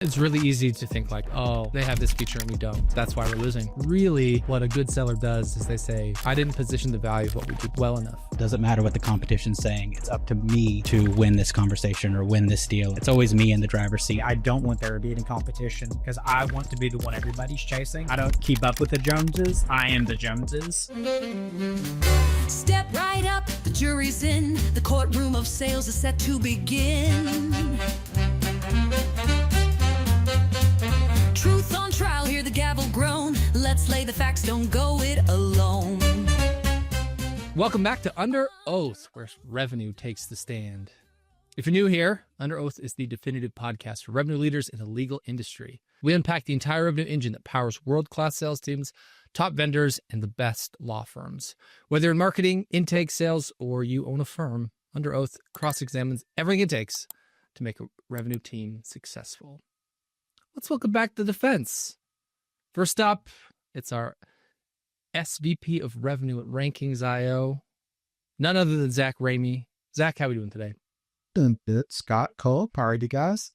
It's really easy to think like, oh, they have this feature and we don't. That's why we're losing. Really, what a good seller does is they say, I didn't position the value of what we did well enough. Doesn't matter what the competition's saying. It's up to me to win this conversation or win this deal. It's always me in the driver's seat. I don't want there to be any competition because I want to be the one everybody's chasing. I don't keep up with the Joneses. I am the Joneses. Step right up, the jury's in. The courtroom of sales is set to begin. Truth on trial, hear the gavel groan. Let's lay the facts, don't go it alone. Welcome back to Under Oath, where revenue takes the stand. If you're new here, Under Oath is the definitive podcast for revenue leaders in the legal industry. We unpack the entire revenue engine that powers world-class sales teams, top vendors, and the best law firms. Whether in marketing, intake, sales, or you own a firm, Under Oath cross-examines everything it takes to make a revenue team successful. Let's welcome back the defense. First up, it's our SVP of Revenue at Rankings.io. None other than Zach Ramey. Zach, how are we doing today? Doing good. Scott, Cole, how are you guys?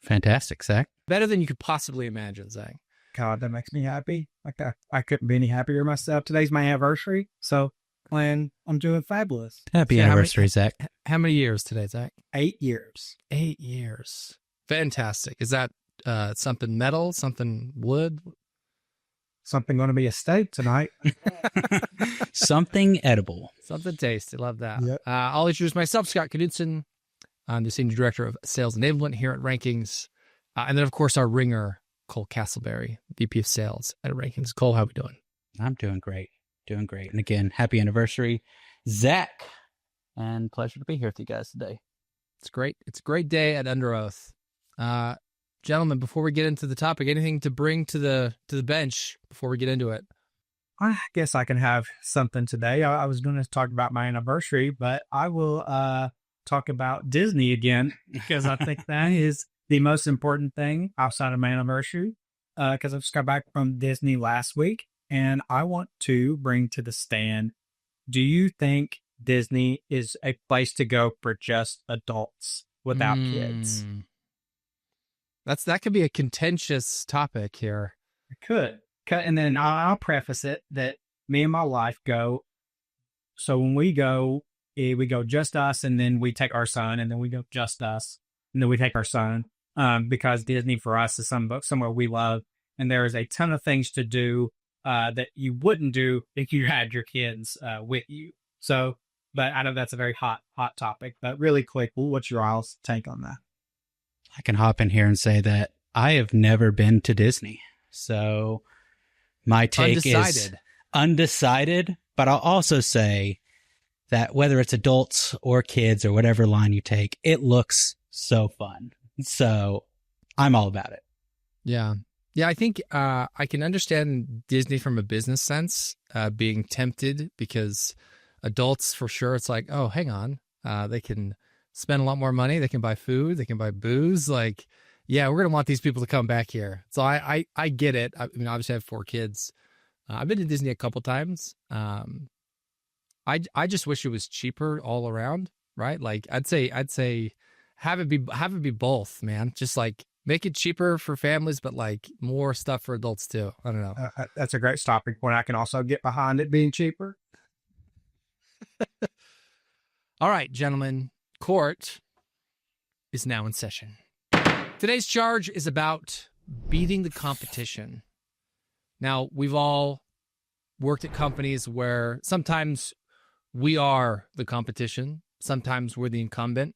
Fantastic, Zach. Better than you could possibly imagine, Zach. God, that makes me happy. Like I couldn't be any happier myself. Today's my anniversary, so I'm doing fabulous. Happy anniversary, Zach. How many years today, Zach? 8 years. 8 years. Fantastic. Is that something metal, something wood? Something going to be a steak tonight. Something edible. Something tasty. Love that. Yep. I'll introduce myself, Scott Knudson. I'm the Senior Director of Sales Enablement here at Rankings. And then, of course, our ringer, Cole Castleberry, VP of Sales at Rankings. Cole, how are we doing? I'm doing great. Doing great. And again, happy anniversary, Zach. And pleasure to be here with you guys today. It's great. It's a great day at Under Oath. Gentlemen, before we get into the topic, anything to bring to the bench before we get into it? I guess I can have something today. I was going to talk about my anniversary, but I will talk about Disney again because I think that is the most important thing outside of my anniversary because I just got back from Disney last week, and I want to bring to the stand, do you think Disney is a place to go for just adults without kids? That could be a contentious topic here. It could. And then I'll preface it that me and my wife go. So when we go just us, and then we take our son, and then we go just us, and then we take our son, because Disney for us is somewhere we love, and there is a ton of things to do that you wouldn't do if you had your kids with you. So, but I know that's a very hot topic. But really quick, what's your all's take on that? I can hop in here and say that I have never been to Disney. So my take is undecided, but I'll also say that whether it's adults or kids or whatever line you take, it looks so fun. So I'm all about it. Yeah. Yeah, I think I can understand Disney from a business sense, being tempted because adults, for sure, it's like, oh, hang on. They can spend a lot more money. They can buy food. They can buy booze. Like, yeah, we're going to want these people to come back here. So I get it. I mean, obviously I have 4 kids. I've been to Disney a couple times. I just wish it was cheaper all around, right? Like I'd say have it be both, man. Just like make it cheaper for families, but like more stuff for adults too. I don't know. That's a great stopping point. I can also get behind it being cheaper. All right, gentlemen. Court is now in session. Today's charge is about beating the competition. Now, we've all worked at companies where sometimes we are the competition. Sometimes we're the incumbent.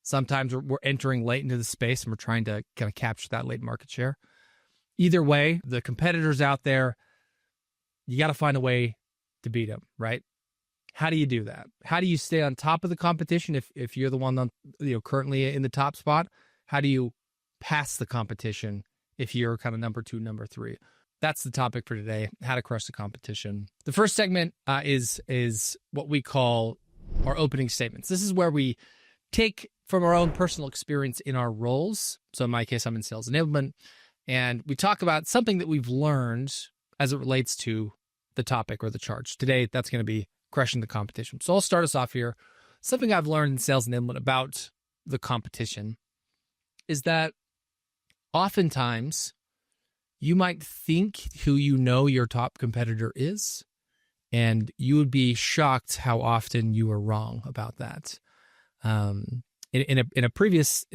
Sometimes we're entering late into the space and we're trying to kind of capture that late market share. Either way, the competitors out there, you got to find a way to beat them, right? How do you do that? How do you stay on top of the competition if you're the one on, currently in the top spot? How do you pass the competition if you're kind of number 2, number 3? That's the topic for today, how to crush the competition. The first segment is what we call our opening statements. This is where we take from our own personal experience in our roles. So in my case, I'm in sales enablement, and we talk about something that we've learned as it relates to the topic or the charge. Today, that's going to be crushing the competition. So I'll start us off here. Something I've learned in sales enablement about the competition is that oftentimes you might think who your top competitor is, and you would be shocked how often you are wrong about that. In a previous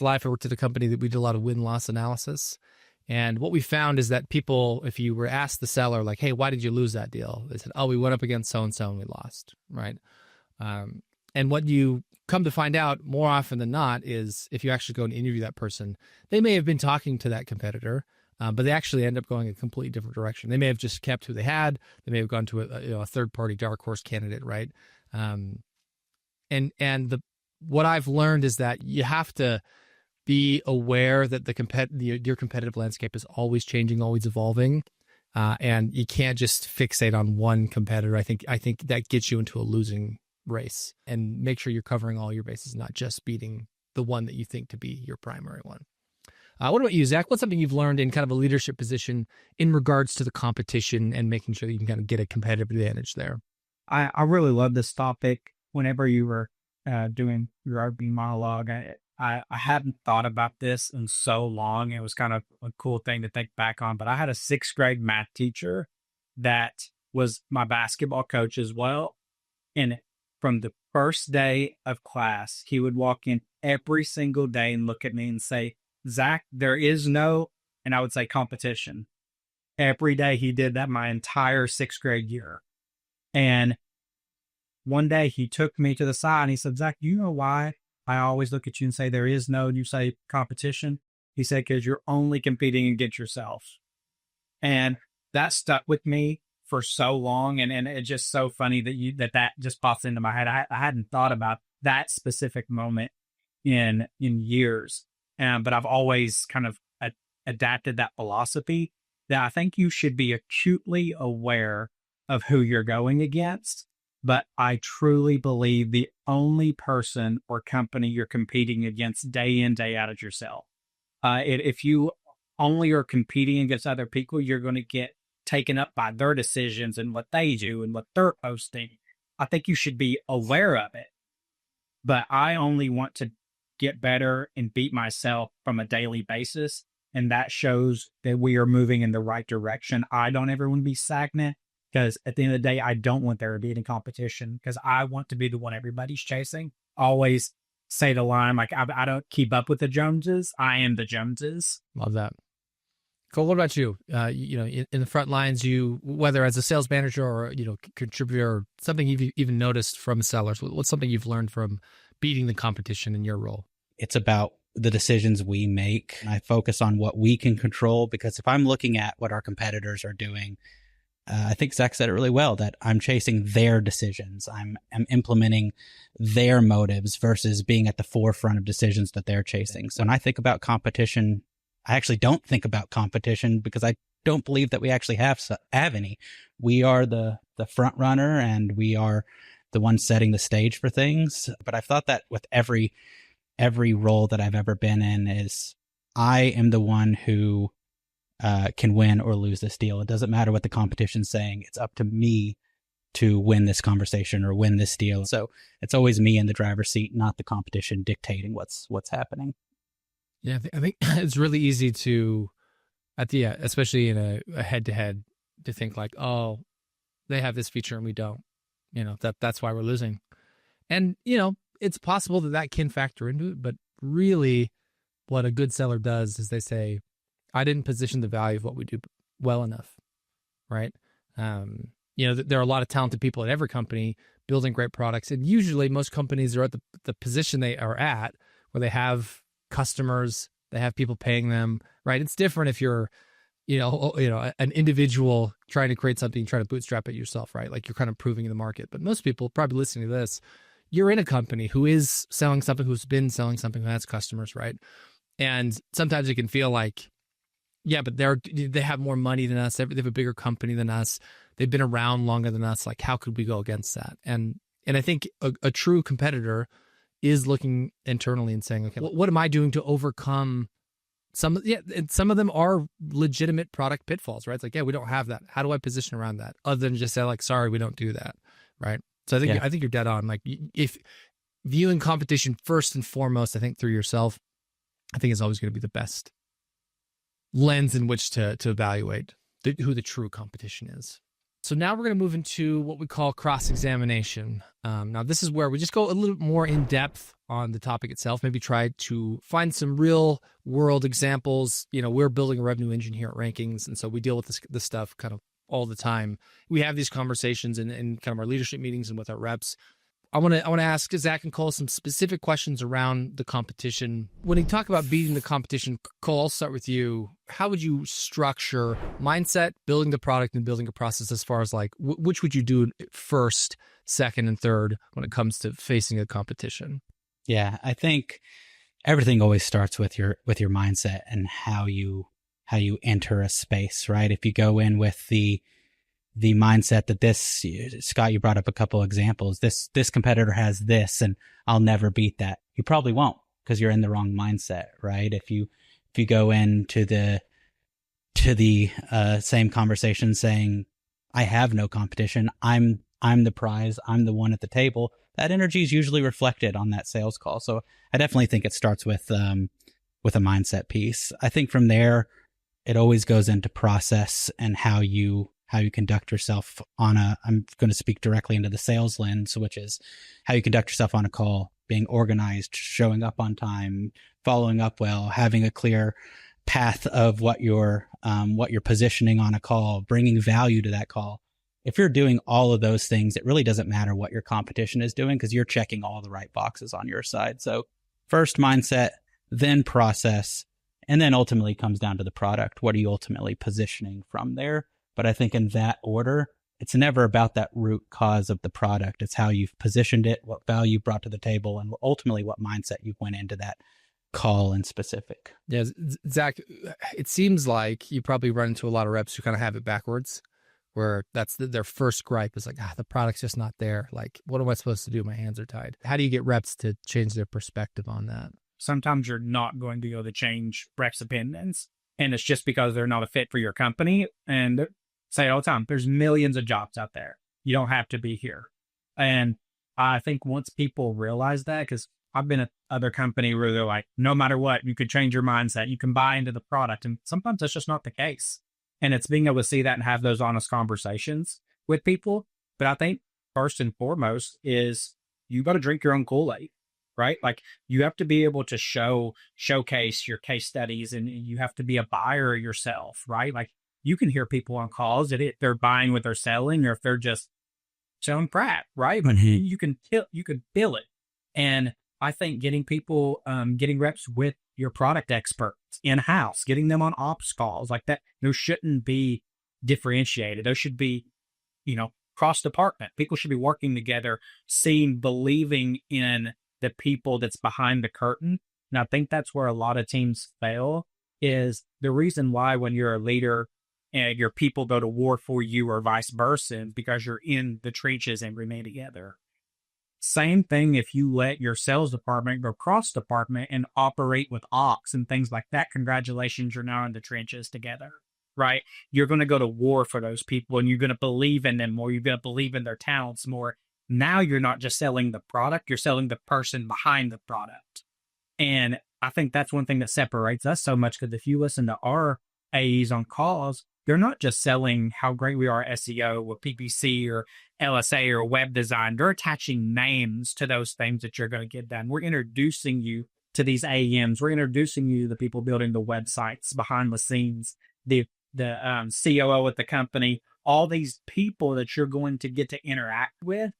life, I worked at a company that we did a lot of win-loss analysis. And what we found is that people, if you were asked the seller, like, hey, why did you lose that deal? They said, oh, we went up against so-and-so and we lost, right? And what you come to find out more often than not is if you actually go and interview that person, they may have been talking to that competitor, but they actually end up going a completely different direction. They may have just kept who they had. They may have gone to a third-party dark horse candidate, right? What I've learned is that you have to be aware that your competitive landscape is always changing, always evolving, and you can't just fixate on one competitor. I think that gets you into a losing race. And make sure you're covering all your bases, not just beating the one that you think to be your primary one. What about you, Zach? What's something you've learned in kind of a leadership position in regards to the competition and making sure that you can kind of get a competitive advantage there? I really love this topic. Whenever you were doing your opening monologue, I hadn't thought about this in so long. It was kind of a cool thing to think back on. But I had a 6th grade math teacher that was my basketball coach as well. And from the first day of class, he would walk in every single day and look at me and say, Zach, there is no, and I would say competition. Every day he did that my entire 6th grade year. And one day he took me to the side and he said, Zach, do you know why I always look at you and say there is no, and you say competition? He said, because you're only competing against yourself. And that stuck with me for so long. And it's just so funny that just pops into my head. I hadn't thought about that specific moment in years. But I've always kind of adapted that philosophy that I think you should be acutely aware of who you're going against. But I truly believe the only person or company you're competing against day in, day out is yourself. If you only are competing against other people, you're going to get taken up by their decisions and what they do and what they're posting. I think you should be aware of it. But I only want to get better and beat myself from a daily basis. And that shows that we are moving in the right direction. I don't ever want to be stagnant, because at the end of the day, I don't want there to be any competition, because I want to be the one everybody's chasing. Always say the line, like, I don't keep up with the Joneses. I am the Joneses. Love that. Cole, what about you? In the front lines, whether as a sales manager or, contributor, or something you've even noticed from sellers, what's something you've learned from beating the competition in your role? It's about the decisions we make. I focus on what we can control, because if I'm looking at what our competitors are doing, I think Zach said it really well, that I'm chasing their decisions. I'm implementing their motives versus being at the forefront of decisions that they're chasing. So when I think about competition, I actually don't think about competition, because I don't believe that we actually have any. We are the front runner, and we are the ones setting the stage for things. But I've thought that with every role that I've ever been in, is I am the one who can win or lose this deal. It doesn't matter what the competition's saying. It's up to me to win this conversation or win this deal. So it's always me in the driver's seat, not the competition dictating what's happening. Yeah, I think it's really easy to, especially in a head-to-head, to think like, oh, they have this feature and we don't. That's why we're losing. And, it's possible that can factor into it. But really, what a good seller does is they say, I didn't position the value of what we do well enough, right? There are a lot of talented people at every company building great products. And usually most companies are at the position they are at, where they have customers, they have people paying them, right? It's different if you're, an individual trying to create something, trying to bootstrap it yourself, right? Like, you're kind of proving in the market. But most people probably listening to this, you're in a company who is selling something, who's been selling something, who has customers, right? And sometimes it can feel like, yeah, but they have more money than us. They have a bigger company than us. They've been around longer than us. Like, how could we go against that? And I think a true competitor is looking internally and saying, okay, what am I doing to overcome some? Yeah, and some of them are legitimate product pitfalls, right? It's like, yeah, we don't have that. How do I position around that, other than just say like, sorry, we don't do that, right? So I think you're dead on. Like, if viewing competition first and foremost, I think through yourself, I think is always going to be the best lens in which to evaluate who the true competition is. So now we're going to move into what we call cross-examination. Now, this is where we just go a little bit more in depth on the topic itself, maybe try to find some real-world examples. We're building a revenue engine here at Rankings, and so we deal with this stuff kind of all the time. We have these conversations in kind of our leadership meetings and with our reps. I want to ask Zach and Cole some specific questions around the competition. When you talk about beating the competition, Cole, I'll start with you. How would you structure mindset, building the product, and building a process as far as like which would you do first, second, and third when it comes to facing a competition? Yeah, I think everything always starts with your mindset and how you enter a space, right? If you go in with the mindset that this, Scott, you brought up a couple examples. This competitor has this, and I'll never beat that. You probably won't because you're in the wrong mindset, right? If you go into the same conversation saying, I have no competition, I'm the prize, I'm the one at the table, that energy is usually reflected on that sales call. So I definitely think it starts with a mindset piece. I think from there, it always goes into process and how you conduct yourself I'm going to speak directly into the sales lens, which is how you conduct yourself on a call, being organized, showing up on time, following up well, having a clear path of what you're positioning on a call, bringing value to that call. If you're doing all of those things, it really doesn't matter what your competition is doing because you're checking all the right boxes on your side. So first mindset, then process, and then ultimately comes down to the product. What are you ultimately positioning from there? But I think in that order, it's never about that root cause of the product. It's how you've positioned it, what value you brought to the table, and ultimately what mindset you went into that call in specific. Yeah, Zach, it seems like you probably run into a lot of reps who kind of have it backwards, where that's their first gripe is like, the product's just not there. Like, what am I supposed to do? My hands are tied. How do you get reps to change their perspective on that? Sometimes you're not going to be able to change reps' opinions, and it's just because they're not a fit for your company. And say it all the time, there's millions of jobs out there. You don't have to be here. And I think once people realize that, because I've been at other company where they're like, no matter what, you could change your mindset, you can buy into the product. And sometimes that's just not the case. And it's being able to see that and have those honest conversations with people. But I think first and foremost is you got to drink your own Kool-Aid, right? Like you have to be able to showcase your case studies, and you have to be a buyer yourself, right? Like you can hear people on calls that they're buying what they're selling, or if they're just selling crap, right? But you can feel it. And I think getting people, getting reps with your product experts in-house, getting them on ops calls like that, those shouldn't be differentiated. Those should be, cross-department. People should be working together, believing in the people that's behind the curtain. And I think that's where a lot of teams fail, is the reason why when you're a leader and your people go to war for you or vice versa, because you're in the trenches and remain together. Same thing if you let your sales department go cross-department and operate with ops and things like that. Congratulations, you're now in the trenches together, right? You're going to go to war for those people, and you're going to believe in them more. You're going to believe in their talents more. Now you're not just selling the product, you're selling the person behind the product. And I think that's one thing that separates us so much, because if you listen to our AEs on calls, they're not just selling how great we are at SEO or PPC or LSA or web design. They're attaching names to those things that you're going to get done. We're introducing you to these AEMs. We're introducing you to the people building the websites behind the scenes, the COO at the company, all these people that you're going to get to interact with.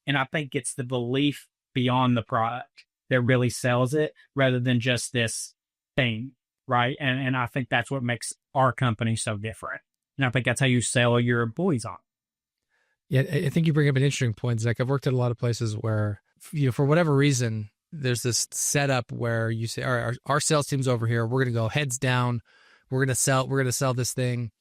And I think it's the belief beyond the product that really sells it, rather than just this thing, right? And I think that's what makes our company so different. And I think that's how you sell your employees on. Yeah, I think you bring up an interesting point, Zach. I've worked at a lot of places where, for whatever reason, there's this setup where you say, all right, our sales team's over here. We're going to go heads down. We're going to sell this thing.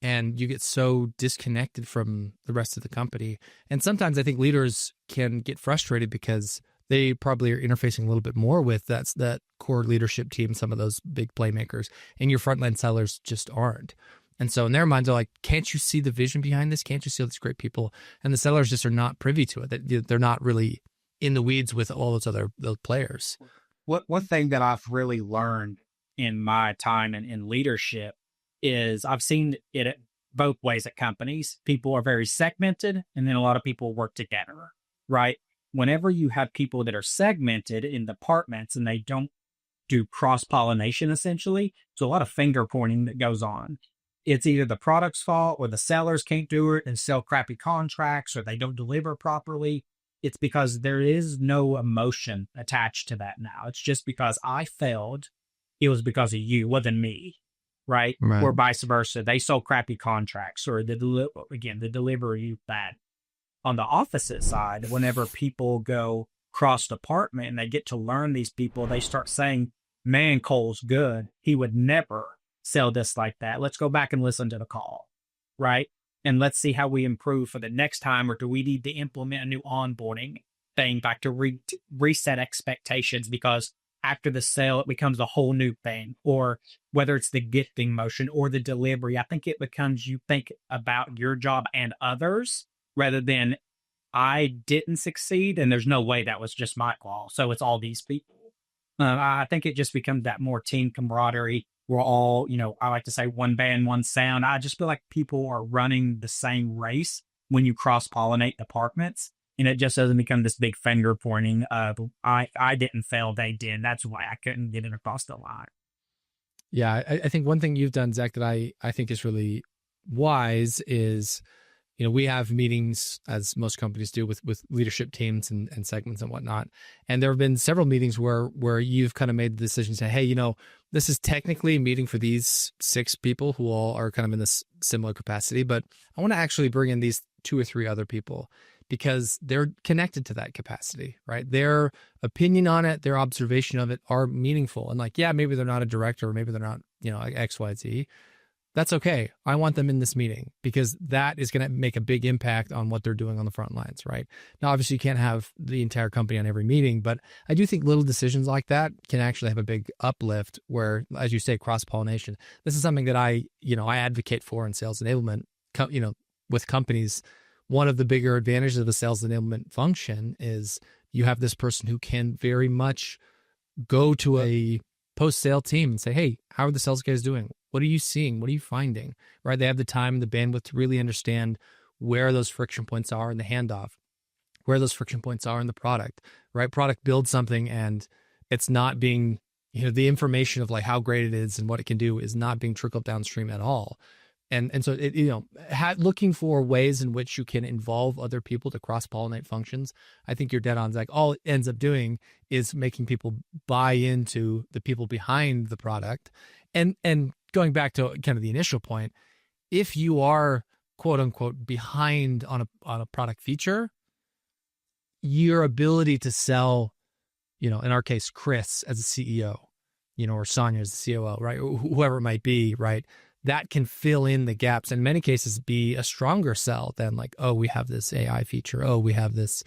And you get so disconnected from the rest of the company. And sometimes I think leaders can get frustrated because they probably are interfacing a little bit more with that core leadership team, some of those big playmakers, and your frontline sellers just aren't. And so in their minds, they're like, can't you see the vision behind this? Can't you see all these great people? And the sellers just are not privy to it. They're not really in the weeds with all those players. One thing that I've really learned in my time in leadership is I've seen it both ways at companies. People are very segmented, and then a lot of people work together, right? Whenever you have people that are segmented in departments and they don't do cross-pollination, essentially, so a lot of finger pointing that goes on. It's either the product's fault or the sellers can't do it and sell crappy contracts, or they don't deliver properly. It's because there is no emotion attached to that now. It's just because I failed. It was because of you, wasn't me, right? Or vice versa. They sold crappy contracts, or the delivery bad. On the opposite side, whenever people go cross-department and they get to learn these people, they start saying, man, Cole's good. He would never sell this like that. Let's go back and listen to the call, right? And let's see how we improve for the next time, or do we need to implement a new onboarding thing back to reset expectations, because after the sale, it becomes a whole new thing. Or whether it's the gifting motion or the delivery, I think it becomes you think about your job and others rather than I didn't succeed and there's no way that was just my call. So it's all these people. I think it just becomes that more team camaraderie. We're all, I like to say one band, one sound. I just feel like people are running the same race when you cross-pollinate departments. And it just doesn't become this big finger pointing of, I didn't fail, they did. That's why I couldn't get it across the line. Yeah, I think one thing you've done, Zach, that I think is really wise is, we have meetings, as most companies do, with leadership teams and segments and whatnot. And there have been several meetings where you've kind of made the decision to say, hey, this is technically a meeting for these 6 people who all are kind of in this similar capacity, but I want to actually bring in these 2 or 3 other people because they're connected to that capacity, right? Their opinion on it, their observation of it are meaningful. And maybe they're not a director, or maybe they're not, X, Y, Z. That's okay. I want them in this meeting because that is going to make a big impact on what they're doing on the front lines, right? Now, obviously, you can't have the entire company on every meeting, but I do think little decisions like that can actually have a big uplift where, as you say, cross-pollination. This is something that I advocate for in sales enablement, with companies. One of the bigger advantages of a sales enablement function is you have this person who can very much go to a post-sale team and say, hey, how are the sales guys doing? What are you seeing? What are you finding? Right? They have the time and the bandwidth to really understand where those friction points are in the handoff, where those friction points are in the product, right? Product builds something and it's not being, the information of how great it is and what it can do is not being trickled downstream at all. And so it, looking for ways in which you can involve other people to cross-pollinate functions. I think you're dead on. It's all it ends up doing is making people buy into the people behind the product. And going back to kind of the initial point, if you are quote unquote behind on a product feature, your ability to sell, in our case, Chris as a CEO, or Sonia as the COO, right? Or whoever it might be, right? That can fill in the gaps, and in many cases be a stronger sell than we have this AI feature. Oh, we have this,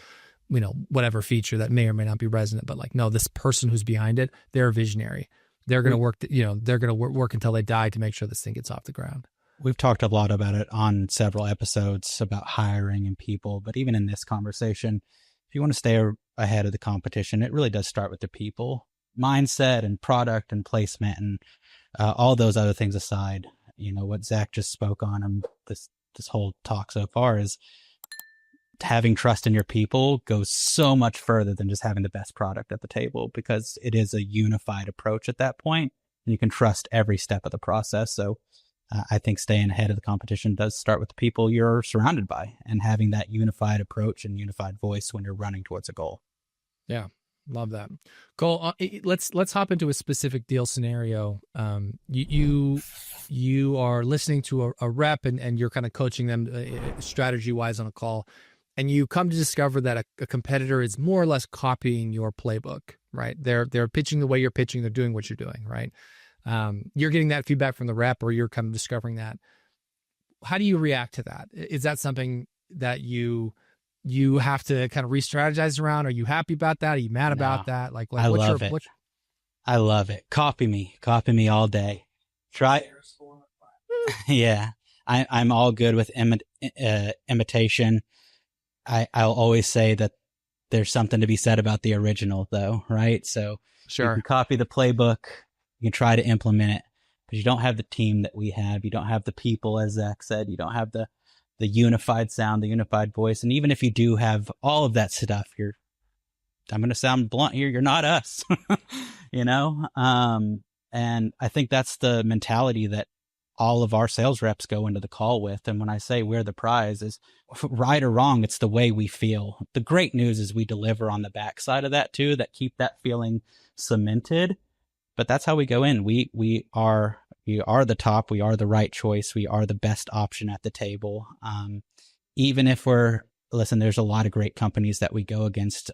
whatever feature that may or may not be resonant, but no, this person who's behind it, they're a visionary. They're going to work, they're going to work until they die to make sure this thing gets off the ground. We've talked a lot about it on several episodes about hiring and people, but even in this conversation, if you want to stay ahead of the competition, it really does start with the people, mindset and product and placement and all those other things aside. What Zach just spoke on and this whole talk so far is having trust in your people goes so much further than just having the best product at the table, because it is a unified approach at that point and you can trust every step of the process. So I think staying ahead of the competition does start with the people you're surrounded by and having that unified approach and unified voice when you're running towards a goal. Yeah. Love that. Cole, let's hop into a specific deal scenario. You are listening to a rep and you're kind of coaching them strategy wise on a call, and you come to discover that a competitor is more or less copying your playbook, right? They're pitching the way you're pitching. They're doing what you're doing, right? You're getting that feedback from the rep, or you're kind of discovering that. How do you react to that? Is that something that you have to kind of re-strategize around? Are you happy about that? Are you mad about that? I love it. I love it. Copy me all day. Try. Yeah. I'm all good with imitation. I'll always say that there's something to be said about the original though, right? So sure, you can copy the playbook, you can try to implement it, because you don't have the team that we have. You don't have the people, as Zach said. You don't have the unified sound, the unified voice. And even if you do have all of that stuff, I'm going to sound blunt here, you're not us, you know? And I think that's the mentality that all of our sales reps go into the call with. And when I say we're the prize, is right or wrong, it's the way we feel. The great news is we deliver on the backside of that too, that keep that feeling cemented. But that's how we go in. We are the top. We are the right choice. We are the best option at the table. Even if there's a lot of great companies that we go against.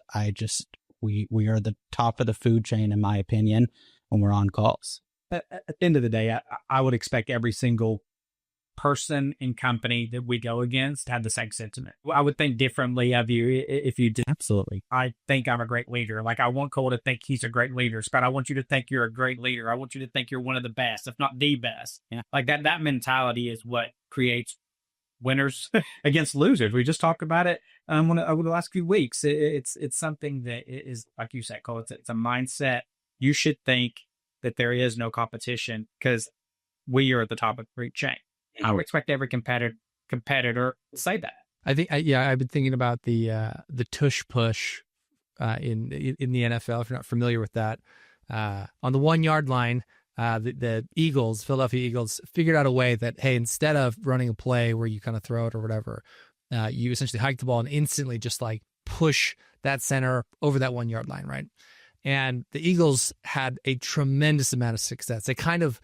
We are the top of the food chain, in my opinion, when we're on calls. At the end of the day, I would expect every single person and company that we go against to have the same sentiment. I would think differently of you if you did. Absolutely. I think I'm a great leader. Like, I want Cole to think he's a great leader. Scott, I want you to think you're a great leader. I want you to think you're one of the best, if not the best. Yeah. Like that mentality is what creates winners against losers. We just talked about it over the last few weeks. It's something that is, like you said, Cole, it's a mindset. You should think that there is no competition because we are at the top of the food chain. I would expect every competitor to say that. I think, I've been thinking about the tush push in the NFL. If you're not familiar with that, on the 1 yard line, the Philadelphia Eagles, figured out a way that, hey, instead of running a play where you kind of throw it or whatever, you essentially hike the ball and instantly just like push that center over that 1 yard line, right? And the Eagles had a tremendous amount of success. They kind of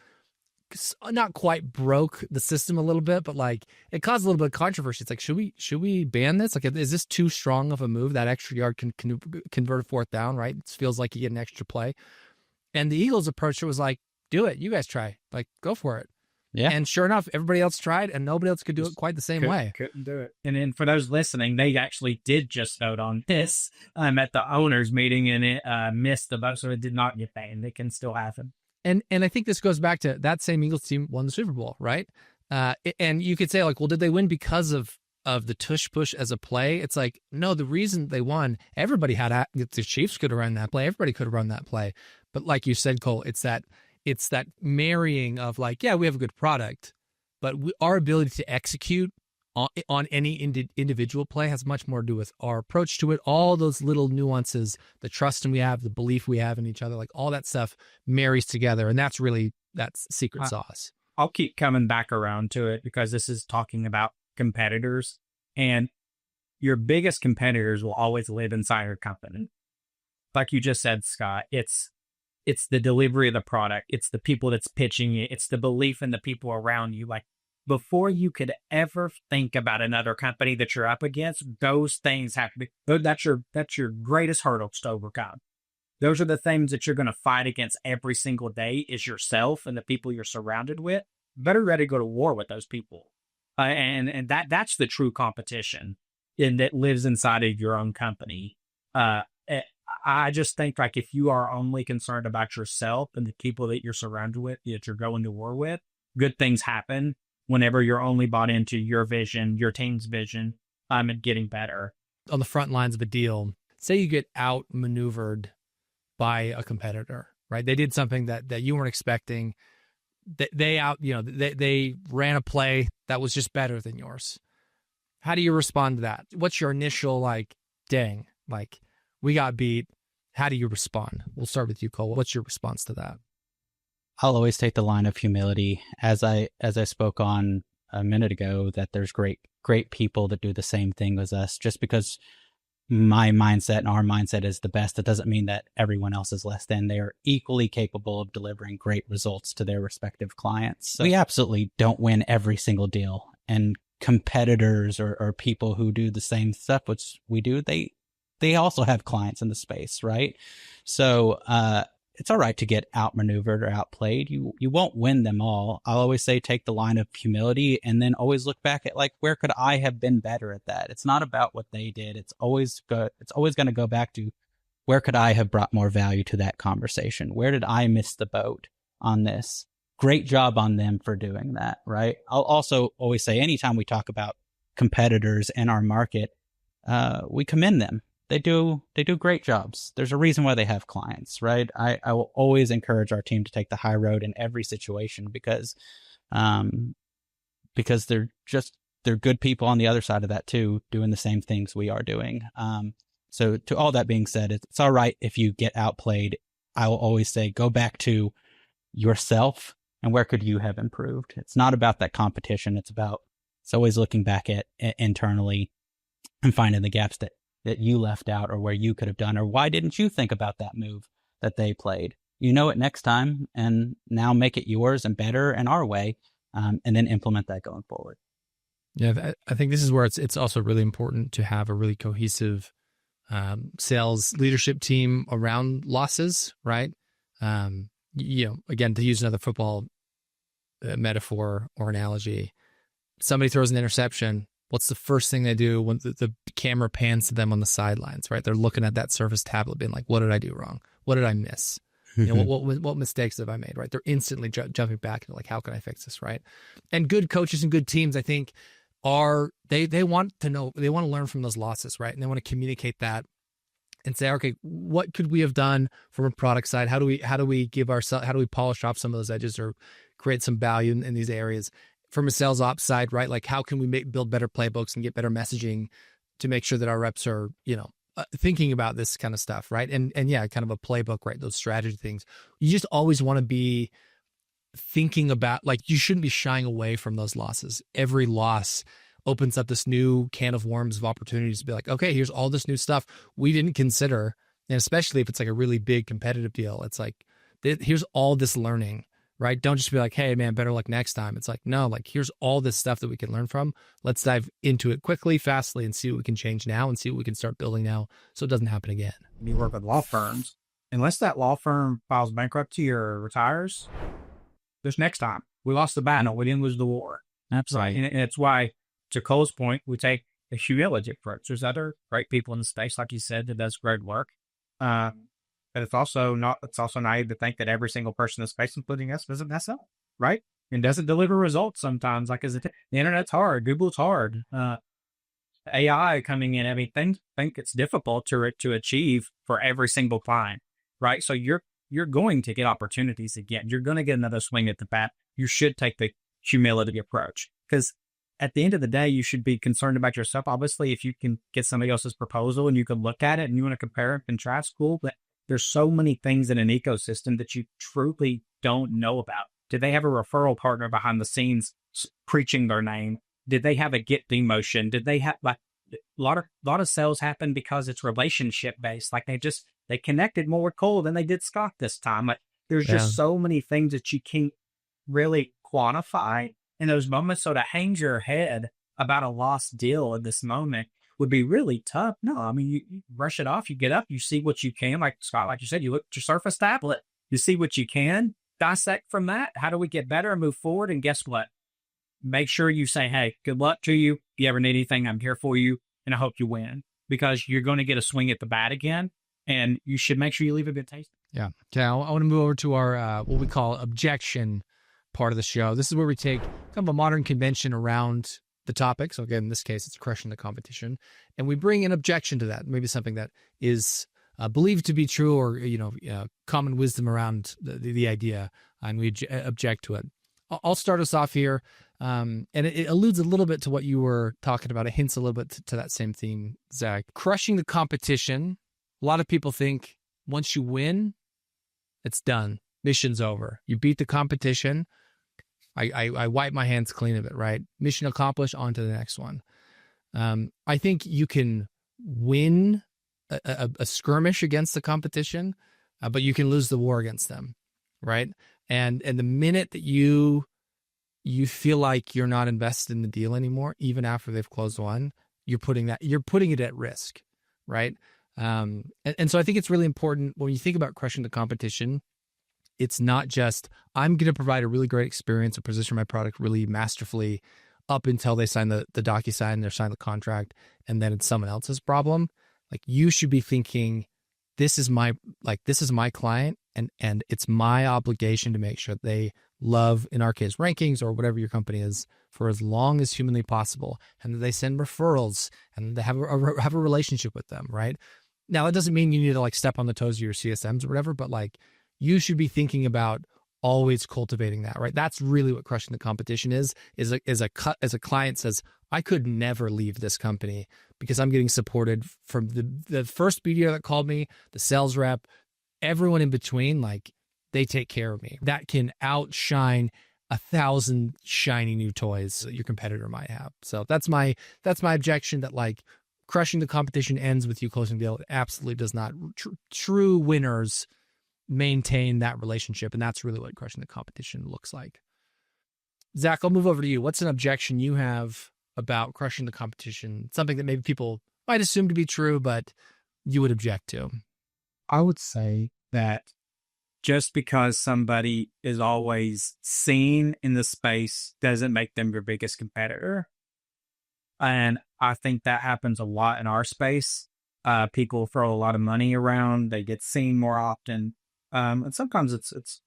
not quite broke the system a little bit, but like it caused a little bit of controversy. It's like, should we ban this? Like, is this too strong of a move? That extra yard can convert a fourth down, right? It feels like you get an extra play. And the Eagles' approach was like, do it. You guys try. Like, go for it. Yeah. And sure enough, everybody else tried, and nobody else could do it quite the same way. Couldn't do it. And then for those listening, they actually did just vote on this at the owners' meeting, and it missed the vote, so it did not get banned. It can still happen. And I think this goes back to that same Eagles team won the Super Bowl, right? And you could say, like, well, did they win because of the tush push as a play? It's like, no, the reason they won, everybody the Chiefs could have run that play. Everybody could have run that play. But like you said, Cole, it's that marrying of like, yeah, we have a good product, but our ability to execute on any individual play has much more to do with our approach to it. All those little nuances, the trust we have, the belief we have in each other, like all that stuff marries together. And that's secret sauce. I'll keep coming back around to it because this is talking about competitors, and your biggest competitors will always live inside your company. Like you just said, Scott, it's the delivery of the product. It's the people that's pitching it. It's the belief in the people around you. Like, before you could ever think about another company that you're up against, those things have to be, that's your greatest hurdles to overcome. Those are the things that you're going to fight against every single day, is yourself and the people you're surrounded with. Better ready to go to war with those people. And that's the true competition that lives inside of your own company. I just think, like, if you are only concerned about yourself and the people that you're surrounded with, that you're going to war with, good things happen whenever you're only bought into your vision, your team's vision, and getting better. On the front lines of a deal, say you get outmaneuvered by a competitor, right? They did something that you weren't expecting. They ran a play that was just better than yours. How do you respond to that? What's your initial, like, dang, like, we got beat. How do you respond? We'll start with you, Cole. What's your response to that? I'll always take the line of humility, as I spoke on a minute ago, that there's great people that do the same thing as us. Just because my mindset and our mindset is the best, that doesn't mean that everyone else is less than. They are equally capable of delivering great results to their respective clients. So we absolutely don't win every single deal, and competitors or people who do the same stuff which we do, they also have clients in the space, right? So it's all right to get outmaneuvered or outplayed. You won't win them all. I'll always say take the line of humility, and then always look back at, like, where could I have been better at that? It's not about what they did. It's always going to go back to, where could I have brought more value to that conversation? Where did I miss the boat on this? Great job on them for doing that, right? I'll also always say, anytime we talk about competitors in our market, we commend them. they do great jobs. There's a reason why they have clients, right? I will always encourage our team to take the high road in every situation because they're good people on the other side of that too, doing the same things we are doing. So to all that being said, it's all right if you get outplayed. I will always say, go back to yourself and where could you have improved? It's not about that competition. It's always looking back at internally and finding the gaps that you left out or where you could have done, or why didn't you think about that move that they played? You know it next time, and now make it yours and better and our way, and then implement that going forward. Yeah, I think this is where it's also really important to have a really cohesive sales leadership team around losses, right? Again, to use another football metaphor or analogy, somebody throws an interception. What's the first thing they do when the camera pans to them on the sidelines, right? They're looking at that Surface tablet being like, what did I do wrong? What did I miss? What mistakes have I made, right? They're instantly jumping back and like, how can I fix this, right? And good coaches and good teams, I think, they want to know, they want to learn from those losses, right? And they want to communicate that and say, okay, what could we have done from a product side? How do we polish off some of those edges or create some value in these areas? From a sales ops side, right? Like how can we build better playbooks and get better messaging to make sure that our reps are, thinking about this kind of stuff, right? And yeah, kind of a playbook, right? Those strategy things. You just always want to be thinking about, like, you shouldn't be shying away from those losses. Every loss opens up this new can of worms of opportunities to be like, okay, here's all this new stuff we didn't consider. And especially if it's like a really big competitive deal, it's like, here's all this learning, right? Don't just be like, hey man, better luck next time. It's like, no, like here's all this stuff that we can learn from. Let's dive into it quickly, fastly, and see what we can change now and see what we can start building now so it doesn't happen again. You work with law firms. Unless that law firm files bankruptcy or retires, there's next time. We lost the battle. We didn't lose the war. Absolutely. Right? And it's why, to Cole's point, we take a humility approach. There's other great people in the space, like you said, that does great work. But it's also naive to think that every single person in the space, including us, doesn't mess up, right? And doesn't deliver results sometimes. Like, the internet's hard, Google's hard, AI coming in. I mean, think it's difficult to achieve for every single client, right? So you're going to get opportunities again. You're going to get another swing at the bat. You should take the humility approach, because at the end of the day, you should be concerned about yourself. Obviously, if you can get somebody else's proposal and you can look at it and you want to compare and contrast, cool. But there's so many things in an ecosystem that you truly don't know about. Did they have a referral partner behind the scenes preaching their name? Did they have a get demotion? Did they have, like, a lot of sales happen because it's relationship based. Like they connected more with Cole than they did Scott this time. Like, there's just so many things that you can't really quantify in those moments. So to hang your head about a lost deal in this moment would be really tough. No, I mean, you brush it off, you get up, you see what you can. Like Scott, like you said, you look at your Surface tablet, you see what you can, dissect from that. How do we get better and move forward? And guess what? Make sure you say, hey, good luck to you. If you ever need anything, I'm here for you. And I hope you win, because you're going to get a swing at the bat again. And you should make sure you leave a good taste. Yeah. Okay. I want to move over to our, what we call objection part of the show. This is where we take kind of a modern convention around the topic. So again, in this case, it's crushing the competition. And we bring an objection to that, maybe something that is believed to be true, or, common wisdom around the idea, and we object to it. I'll start us off here. And it alludes a little bit to what you were talking about. It hints a little bit to that same theme, Zach. Crushing the competition. A lot of people think once you win, it's done. Mission's over. You beat the competition. I wipe my hands clean of it, right? Mission accomplished, on to the next one. I think you can win a skirmish against the competition, but you can lose the war against them, right? And the minute that you feel like you're not invested in the deal anymore, even after they've closed one, you're putting it at risk, right? And so I think it's really important when you think about crushing the competition. It's not just, I'm going to provide a really great experience or position my product really masterfully up until they sign the DocuSign, they sign the contract, and then it's someone else's problem. Like, you should be thinking, this is my client, and it's my obligation to make sure they love, in our case, rankings or whatever your company is, for as long as humanly possible, and that they send referrals and they have a relationship with them, right? Now, that doesn't mean you need to like step on the toes of your CSMs or whatever, but like you should be thinking about always cultivating that, right? That's really what crushing the competition is a client says, I could never leave this company because I'm getting supported from the first BDR that called me, the sales rep, everyone in between, like they take care of me. That can outshine 1,000 shiny new toys that your competitor might have. So that's my objection, that like crushing the competition ends with you closing the deal. It absolutely does not. True winners maintain that relationship, and that's really what crushing the competition looks like. Zach, I'll move over to you. What's an objection you have about crushing the competition? Something that maybe people might assume to be true, but you would object to. I would say that just because somebody is always seen in the space doesn't make them your biggest competitor. And I think that happens a lot in our space. People throw a lot of money around. They get seen more often. And sometimes it's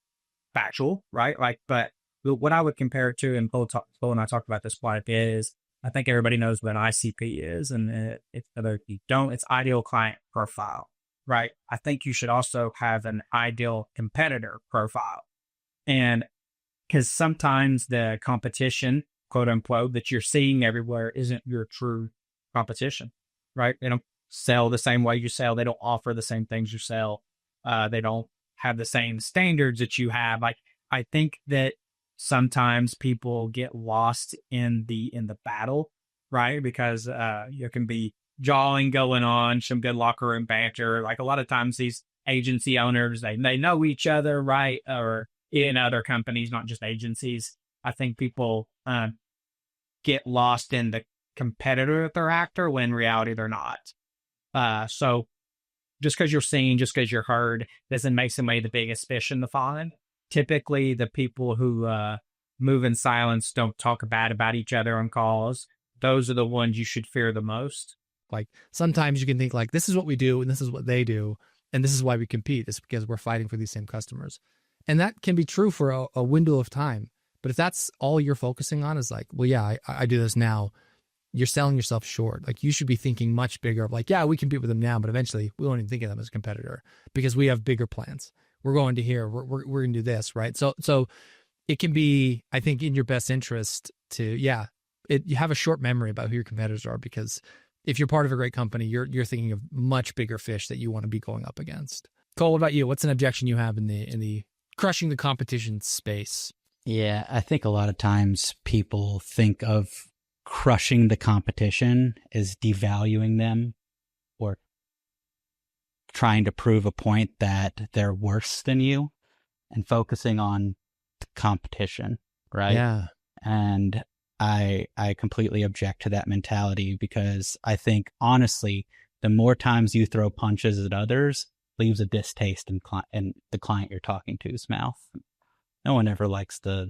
factual, right? Like, but what I would compare it to, and Cole and I talked about this quite a bit, is I think everybody knows what an ICP is. And if you don't, it's ideal client profile, right? I think you should also have an ideal competitor profile. And because sometimes the competition, quote unquote, that you're seeing everywhere isn't your true competition, right? They don't sell the same way you sell. They don't offer the same things you sell. They don't have the same standards that you have. Like, I think that sometimes people get lost in the battle, right? Because there can be jawing going on, some good locker room banter. Like, a lot of times these agency owners, they know each other, right? Or in other companies, not just agencies. I think people get lost in the competitor that they're after when in reality they're not. So just because you're seen, just because you're heard, doesn't make somebody the biggest fish in the pond. Typically, the people who move in silence, don't talk bad about each other on calls, those are the ones you should fear the most. Like, sometimes you can think like, this is what we do and this is what they do, and this is why we compete. It's because we're fighting for these same customers. And that can be true for a window of time. But if that's all you're focusing on is like, well, yeah, I do this now, you're selling yourself short. Like, you should be thinking much bigger of like, yeah, we compete with them now, but eventually we won't even think of them as a competitor because we have bigger plans. We're going to here, we're going to do this, right? So it can be, I think, in your best interest to, you have a short memory about who your competitors are, because if you're part of a great company, you're thinking of much bigger fish that you want to be going up against. Cole, what about you? What's an objection you have in the crushing the competition space? Yeah, I think a lot of times people think of crushing the competition as devaluing them or trying to prove a point that they're worse than you and focusing on the competition, right? Yeah. And I completely object to that mentality, because I think, honestly, the more times you throw punches at others leaves a distaste in the client you're talking to's mouth. No one ever likes the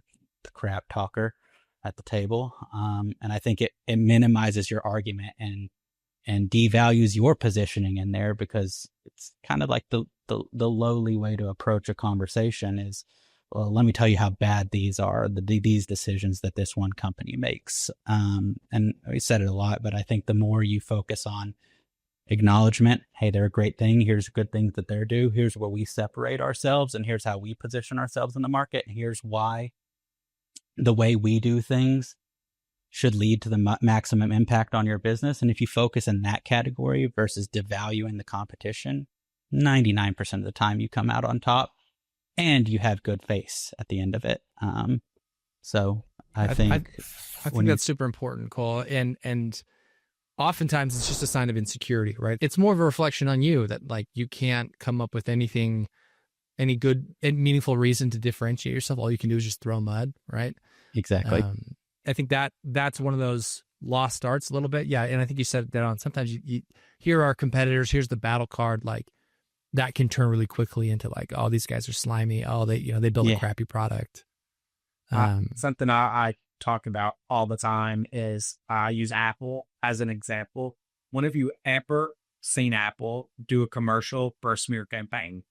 crap talker at the table. And I think it minimizes your argument and devalues your positioning in there, because it's kind of like the lowly way to approach a conversation is, well, let me tell you how bad these are, these decisions that this one company makes. And we said it a lot, but I think the more you focus on acknowledgement, hey, they're a great thing, here's good things that they do, here's where we separate ourselves, and here's how we position ourselves in the market, and here's why the way we do things should lead to the maximum impact on your business. And if you focus in that category versus devaluing the competition, 99% of the time you come out on top and you have good face at the end of it. So I think that's super important, Cole. And oftentimes it's just a sign of insecurity, right? It's more of a reflection on you that like you can't come up with any good and meaningful reason to differentiate yourself. All you can do is just throw mud, right? Exactly. I think that's one of those lost arts a little bit. Yeah. And I think you said that on sometimes you here are competitors, here's the battle card, like that can turn really quickly into like, oh, these guys are slimy. Oh, they build a crappy product. Something I talk about all the time is I use Apple as an example. When have you ever seen Apple do a commercial for a smear campaign?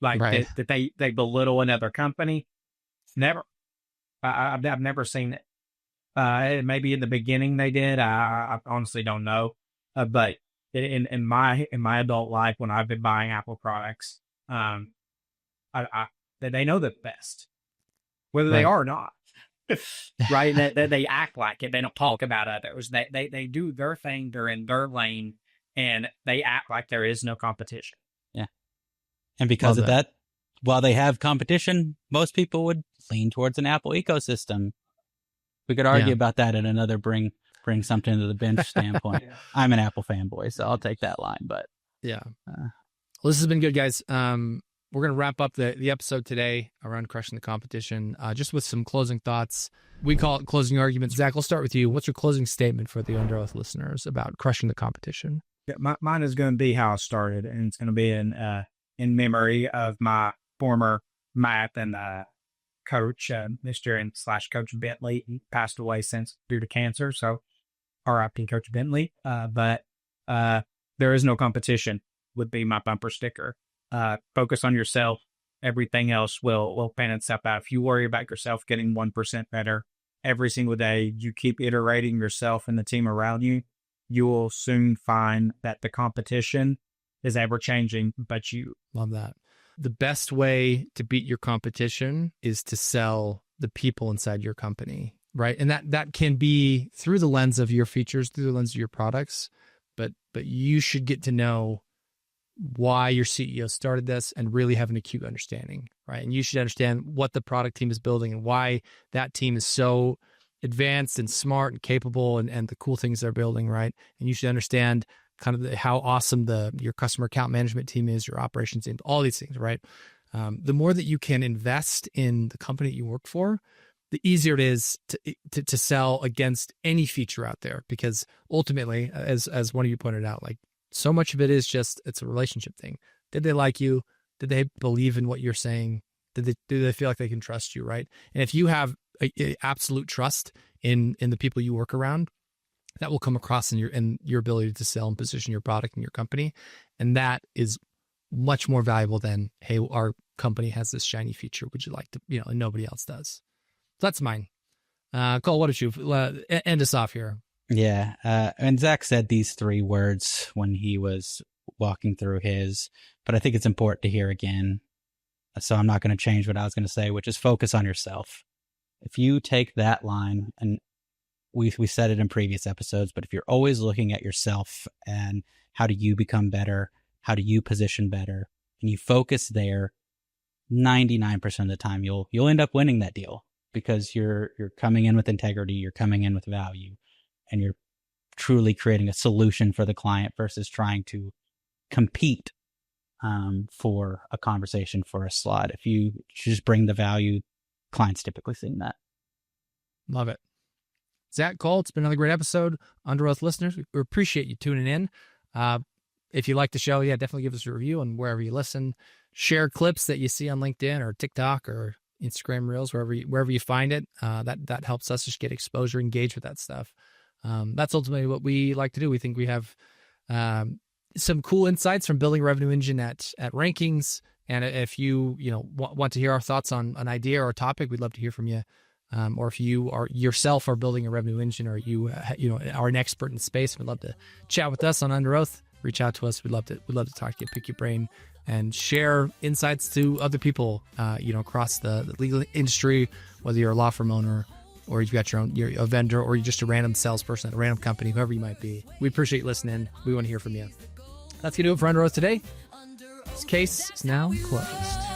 Like that they belittle another company? Never. I've never seen it. Maybe in the beginning they did. I honestly don't know. But in my adult life, when I've been buying Apple products, they know the best, whether they are or not. Right? They act like it. They don't talk about others. They do their thing. They're in their lane, and they act like there is no competition. Yeah. And because of that, while they have competition, most people would lean towards an Apple ecosystem. We could argue about that at another bring something to the bench standpoint. I'm an Apple fanboy, so I'll take that line. But well, this has been good, guys. We're going to wrap up the episode today around crushing the competition, just with some closing thoughts. We call it closing arguments. Zach, we'll start with you. What's your closing statement for the Under Oath listeners about crushing the competition? Yeah, mine is going to be how I started, and it's going to be in memory of my former math and coach, Mr. and / Coach Bentley. He passed away since due to cancer, so R.I.P. Coach Bentley. But there is no competition would be my bumper sticker. Focus on yourself. Everything else will pan itself out. If you worry about yourself getting 1% better every single day, you keep iterating yourself and the team around you, you will soon find that the competition is ever changing, but you. Love that. The best way to beat your competition is to sell the people inside your company, right? And that can be through the lens of your features, through the lens of your products, but you should get to know why your CEO started this and really have an acute understanding, right? And you should understand what the product team is building and why that team is so advanced and smart and capable and the cool things they're building, right? And you should understand kind of how awesome your customer account management team is, your operations team, all these things, right? The more that you can invest in the company that you work for, the easier it is to sell against any feature out there, because ultimately, as one of you pointed out, like, so much of it is just, it's a relationship thing. Did they like you? Did they believe in what you're saying? Do they feel like they can trust you, right? And if you have a absolute trust in the people you work around, that will come across in your ability to sell and position your product and your company. And that is much more valuable than, hey, our company has this shiny feature. Would you like to, and nobody else does. So that's mine. Cole, what did you end us off here? Yeah. And Zach said these 3 words when he was walking through his, but I think it's important to hear again. So I'm not going to change what I was going to say, which is focus on yourself. If you take that line, and we said it in previous episodes, but if you're always looking at yourself and how do you become better, how do you position better, and you focus there, 99% of the time you'll end up winning that deal, because you're coming in with integrity, you're coming in with value, and you're truly creating a solution for the client versus trying to compete for a conversation, for a slot. If you just bring the value, clients typically seeing that. Love it. Zach, Cole, it's been another great episode. Under Oath listeners, we appreciate you tuning in. If you like the show, definitely give us a review on wherever you listen. Share clips that you see on LinkedIn or TikTok or Instagram Reels, wherever you find it. That helps us just get exposure, engage with that stuff. That's ultimately what we like to do. We think we have some cool insights from building a revenue engine at Rankings. And if you want to hear our thoughts on an idea or a topic, we'd love to hear from you. Or if you are yourself are building a revenue engine, or you are an expert in the space, we'd love to chat with us on Under Oath. Reach out to us. We'd love to talk to you, pick your brain, and share insights to other people, across the legal industry, whether you're a law firm owner or you've got you're a vendor, or you're just a random salesperson at a random company, whoever you might be. We appreciate you listening. We want to hear from you. That's going to do it for Under Oath today. This case is now closed.